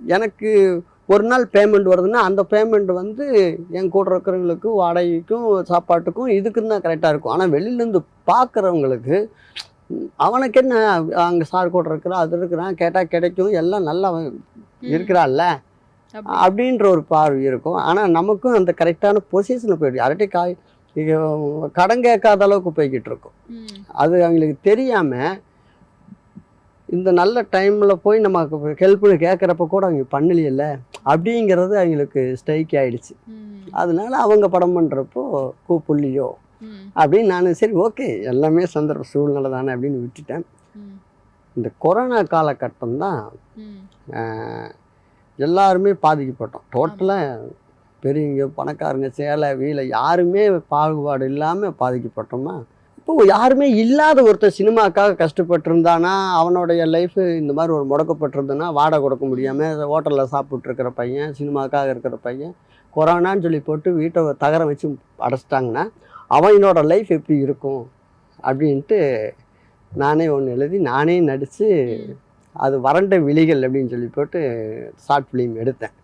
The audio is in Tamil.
எனக்கு ஒரு நாள் பேமெண்ட் வருதுன்னா, அந்த பேமெண்ட் வந்து என் கூட இருக்கிறவங்களுக்கு வாடகைக்கும், சாப்பாட்டுக்கும் இதுக்குன்னு தான் கரெக்ட்டா இருக்கும். ஆனா வெளிலேருந்து பார்க்குறவங்களுக்கு, அவனுக்கு என்ன அங்க சார் கூட இருக்கிறான், அது இருக்கிறான், கேட்டா கிடைக்கும், எல்லாம் நல்லா ம். இருக்கிறான்ல, அப்படி. அப்படின்ற ஒரு பார்வை இருக்கும். ஆனா நமக்கும் அந்த கரெக்ட்டான பொசிஷன்ல போயிடுது. அரட்டை காய் கடன் கேட்காத அளவுக்கு போய்க்கிட்டு இருக்கும். ம். அது அவங்களுக்கு தெரியாம, இந்த நல்ல டைம்ல போய் நமக்கு ஹெல்ப்னு கேட்குறப்ப கூட அவங்க பண்ணலையல்ல, அப்படிங்கிறது அவங்களுக்கு ஸ்ட்ரைக் ஆயிடுச்சு. ம். அதனால அவங்க படம் பண்ணுறப்போ கூப்புள்ளியோ ம். அப்படின்னு நான் சரி ஓகே எல்லாமே சந்தர்ப்ப சூழ்நிலை தானே அப்படின்னு விட்டுட்டேன். ம். இந்த கொரோனா காலகட்டம் தான் ம். எல்லாருமே பாதிக்கப்பட்டோம். ஆமா. டோட்டலாக பெரியவங்க, பணக்காரங்க, சேலை, வீலை யாருமே பாகுபாடு இல்லாமல் பாதிக்கப்பட்டோமா. இப்போ யாருமே இல்லாத ஒருத்தர் சினிமாக்காக கஷ்டப்பட்டிருந்தானா, அவனுடைய லைஃபு இந்த மாதிரி ஒரு முடக்கப்பட்டிருந்ததுன்னா, வாடகை கொடுக்க ம். முடியாமல் ஹோட்டலில் சாப்பிட்டுருக்கிற பையன், சினிமாக்காக இருக்கிற பையன், கொரோனான்னு சொல்லி போட்டு வீட்டை தகரம் வச்சு அடைச்சிட்டாங்கன்னா, அவனோட லைஃப் எப்படி இருக்கும் அப்படின்ட்டு நானே ஒன்று எழுதி, நானே நடித்து, ம். அது வறண்ட விழிகள் அப்படின்னு சொல்லி போட்டு ஷார்ட் ஃபிலிம் எடுத்தேன்.